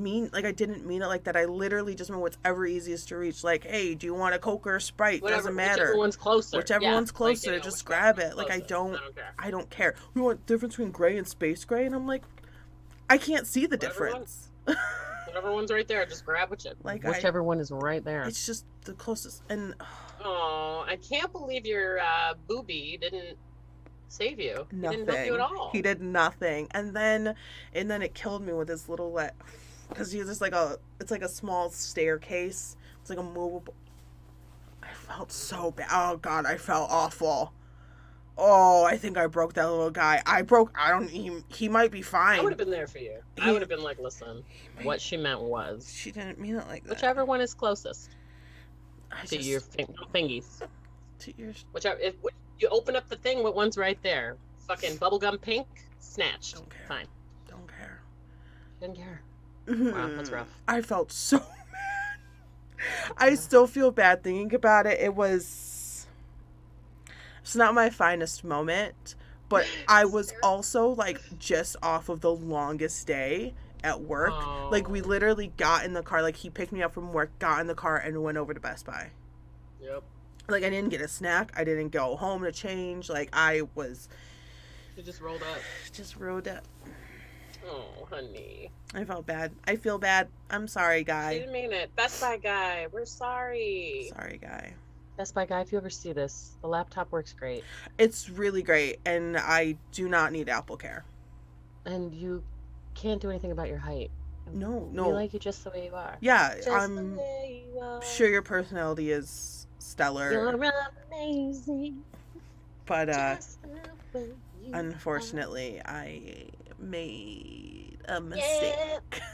mean it like that. I literally just meant whatever easiest to reach. Like, "Hey, do you want a Coke or a Sprite?" Doesn't matter. Whichever one's closer. Just grab it. Like, I don't care. We want the difference between gray and space gray, and I'm like, I can't see the difference. Whatever one's right there, just grab whichever one is right there. It's just the closest. And oh, I can't believe your booby didn't save you. Nothing. He didn't help you at all. He did nothing. And then it killed me with his little because he's just it's like a small staircase. It's like a movable. I felt so bad. Oh God, I felt awful. Oh, I think I broke that little guy. He might be fine. I would have been there for you. I would have been like, "Listen, what she meant was, she didn't mean it like that. Whichever one is closest to your fingies. To yours. Whichever. If you open up the thing, what one's right there? Fucking bubblegum pink, snatched. Don't care. Fine. Don't care. Didn't care. Wow, that's rough. I felt so bad. I still feel bad thinking about it. It's not my finest moment, but I was also like just off of the longest day at work. Oh. Like, we literally got in the car, like, he picked me up from work, got in the car, and went over to Best Buy. Yep. Like, I didn't get a snack. I didn't go home to change. Like, I was... You just rolled up. Just rolled up. Oh, honey. I felt bad. I feel bad. I'm sorry, guy. I didn't mean it. Best Buy guy, we're sorry. Sorry, guy. Best Buy guy, if you ever see this, the laptop works great. It's really great, and I do not need Apple Care. And you can't do anything about your height. No. We like you just the way you are. Yeah, Just I'm the way you are. sure your personality is stellar. You're amazing. But, Just the way you unfortunately, I made a mistake.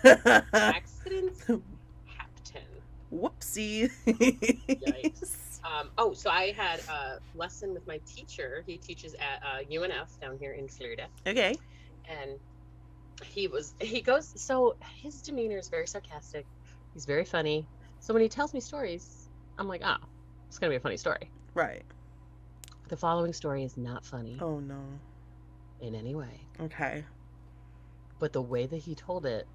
are. Accidents happen. Whoopsie. Yikes. So I had a lesson with my teacher. He teaches at UNF down here in Florida. Okay. And he goes, so his demeanor is very sarcastic. He's very funny. So when he tells me stories, I'm like, oh, it's going to be a funny story. Right. The following story is not funny Oh, no. in any way. Okay. But the way that he told it,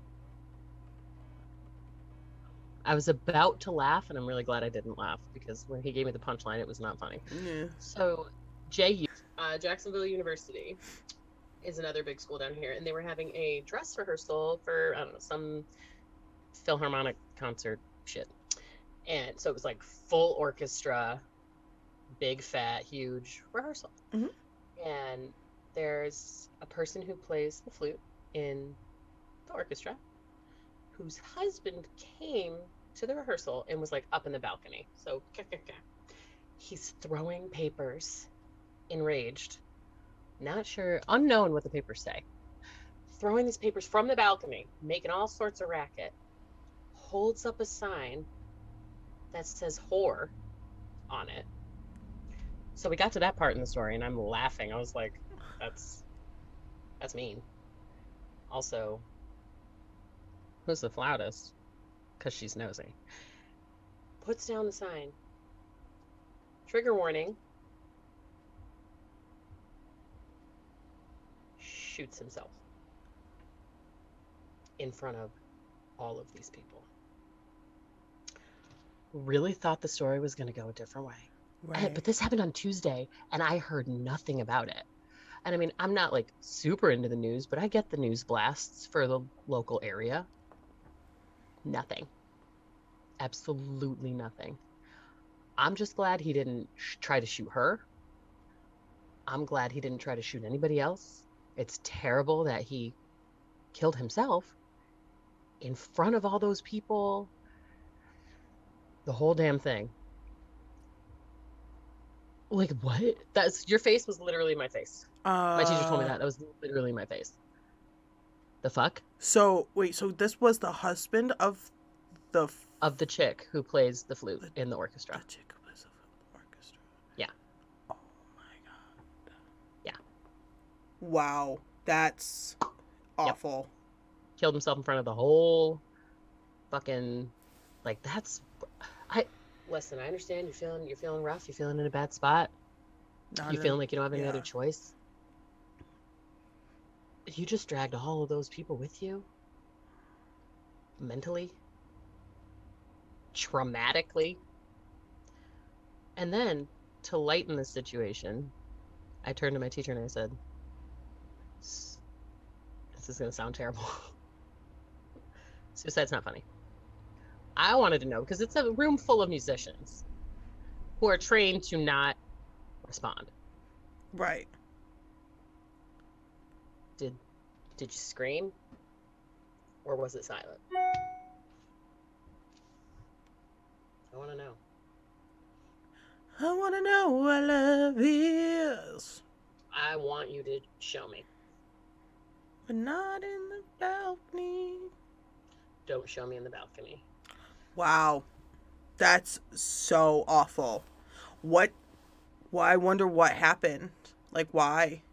I was about to laugh, and I'm really glad I didn't laugh, because when he gave me the punchline, it was not funny. Yeah. So JU, Jacksonville University, is another big school down here, and they were having a dress rehearsal for, I don't know, some Philharmonic concert shit. And so it was like full orchestra, big, fat, huge rehearsal. Mhm. And there's a person who plays the flute in the orchestra whose husband came to the rehearsal and was like up in the balcony. So he's throwing papers, enraged, not sure, unknown what the papers say, throwing these papers from the balcony, making all sorts of racket, holds up a sign that says whore on it. So we got to that part in the story and I'm laughing. I was like, that's mean. Also, who's the flautist? Because she's nosy. Puts down the sign. Trigger warning. Shoots himself in front of all of these people. Really thought the story was going to go a different way. Right. But this happened on Tuesday, and I heard nothing about it. And I mean, I'm not like super into the news, but I get the news blasts for the local area. Nothing. Absolutely nothing. I'm just glad he didn't try to shoot her. I'm glad he didn't try to shoot anybody else. It's terrible that he killed himself in front of all those people. The whole damn thing. Like, what? Your face was literally my face. My teacher told me that. That was literally my face. The fuck? So, wait, so this was the husband of the... Of the chick who plays the flute in the orchestra. The chick who plays the flute in the orchestra. Yeah. Oh my god. Yeah. Wow. That's awful. Yep. Killed himself in front of the whole fucking... Like, that's... Listen, I understand you're feeling rough, you're feeling in a bad spot. You're feeling like you don't have any other choice. You just dragged all of those people with you. Mentally. Traumatically. And then, to lighten the situation, I turned to my teacher and I said, this is going to sound terrible. Suicide's not funny. I wanted to know, because it's a room full of musicians who are trained to not respond. Right. Did you scream? Or was it silent? I want to know. I want to know what love is. I want you to show me. But not in the balcony. Don't show me in the balcony. Wow. That's so awful. Why? I wonder what happened. Like, why?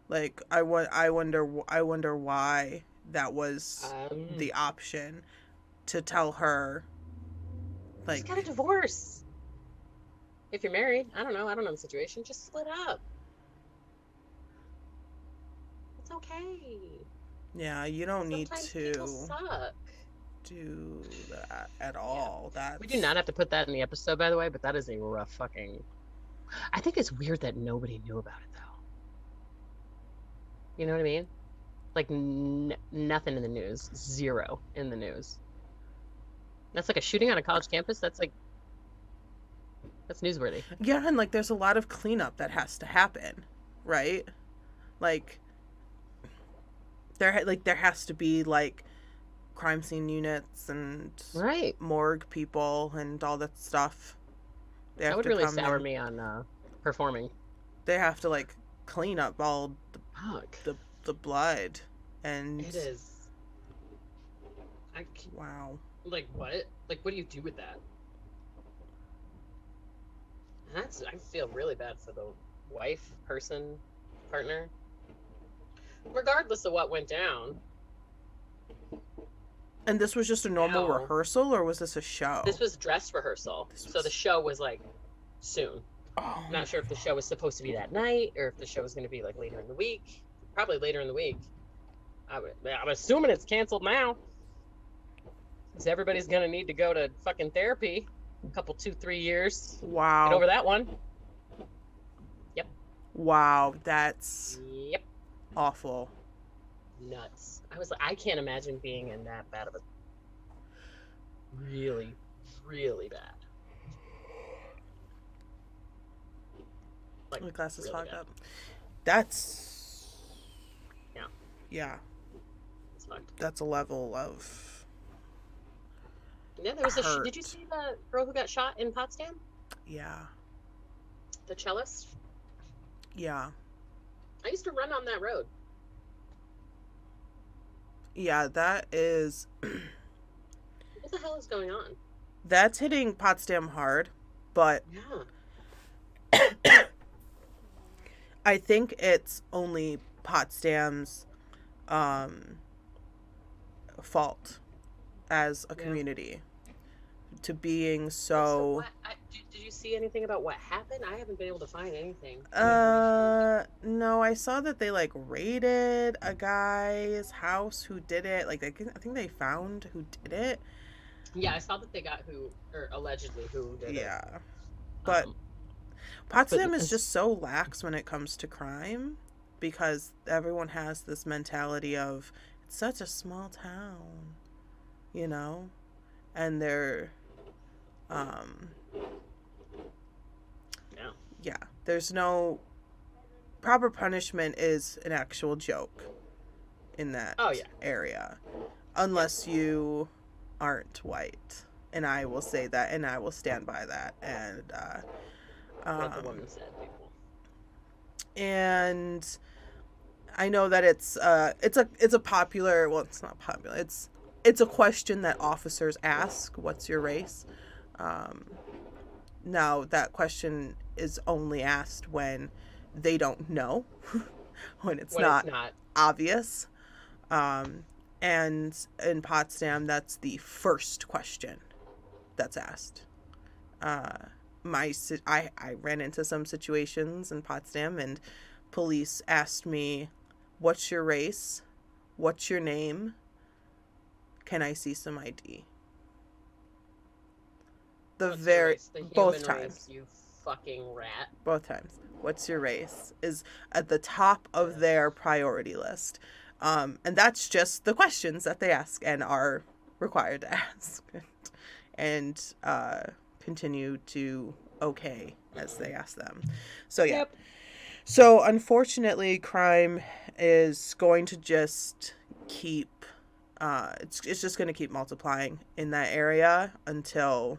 Like, I wonder why that was the option to tell her. Like, just got a divorce. If you're married, I don't know the situation. Just split up. It's okay. Yeah, you don't need Sometimes to people suck. do that at all. That's... We do not have to put that in the episode, by the way, but that is a rough fucking... I think it's weird that nobody knew about it, though. You know what I mean? Like, nothing in the news. Zero in the news. That's like a shooting on a college campus. That's newsworthy. Yeah, and like there's a lot of cleanup that has to happen, right? Like there has to be like crime scene units and morgue people and all that stuff. That would really sour me on performing. They have to like clean up all the blood, and it is. Wow. Like, what? Like, what do you do with that? I feel really bad for the wife, person, partner. Regardless of what went down. And this was just a normal Ow. rehearsal, or was this a show? This was dress rehearsal. So the show was like soon. Oh. I'm not sure if the show was supposed to be that night or if the show was going to be like later in the week. Probably later in the week. I'm assuming it's canceled now. Because everybody's going to need to go to fucking therapy. A couple, 2-3 years. Wow. Get over that one. Yep. Wow, that's Yep. awful. Nuts. I was like, I can't imagine being in that bad of a. Really, really bad. Like, My glasses really fogged bad. up. That's. Yeah. Yeah. It's fucked. That's a level of. Yeah, there was hurt. Did you see the girl who got shot in Potsdam? Yeah. The cellist? Yeah. I used to run on that road. Yeah, that is. What the hell is going on? That's hitting Potsdam hard, but Yeah. I think it's only Potsdam's fault as a community to being so. Did you see anything about what happened? I haven't been able to find anything. No, I saw that they like raided a guy's house who did it. Like I think they found who did it. Yeah, I saw that they got allegedly who did it. Yeah, but Potsdam is just so lax when it comes to crime because everyone has this mentality of it's such a small town, you know, and they're yeah, there's no proper punishment is an actual joke in that area unless you aren't white, and I will say that and I will stand by that, and what the woman said, people. And I know that it's a popular, well, it's not popular, it's a question that officers ask, what's your race? Now that question is only asked when they don't know, when it's not obvious. And in Potsdam, that's the first question that's asked. I ran into some situations in Potsdam and police asked me, what's your race? What's your name? Can I see some ID? Both times. You fucking rat. Both times. What's your race is at the top of their priority list. And that's just the questions that they ask and are required to ask. And continue to as they ask them. So yeah. Yep. So unfortunately, crime is going to just keep it's just going to keep multiplying in that area until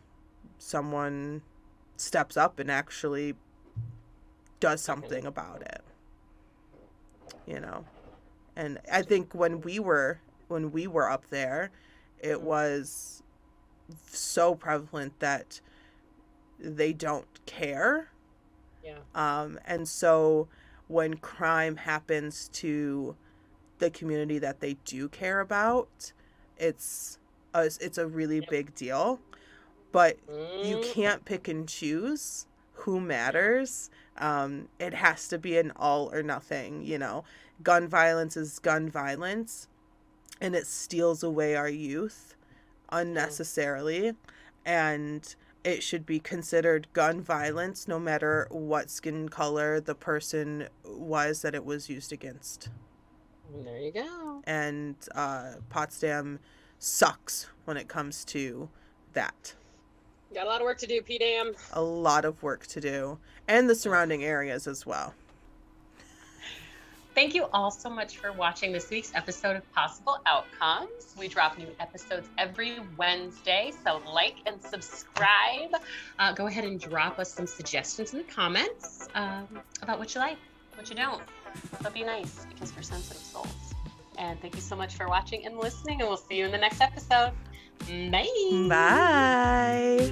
someone steps up and actually does something about it. You know. And I think when we were up there, it was so prevalent that they don't care. Yeah. And so when crime happens to the community that they do care about, it's a really big deal. But you can't pick and choose who matters. It has to be an all or nothing, you know. Gun violence is gun violence, and it steals away our youth unnecessarily, and it should be considered gun violence no matter what skin color the person was that it was used against. There you go. And Potsdam sucks when it comes to that. Got a lot of work to do, P-Dam. A lot of work to do. And the surrounding areas as well. Thank you all so much for watching this week's episode of Possible Outcomes. We drop new episodes every Wednesday, so like and subscribe. Go ahead and drop us some suggestions in the comments about what you like, what you don't. But be nice, because we're sensitive souls. And thank you so much for watching and listening, and we'll see you in the next episode. Bye. Bye.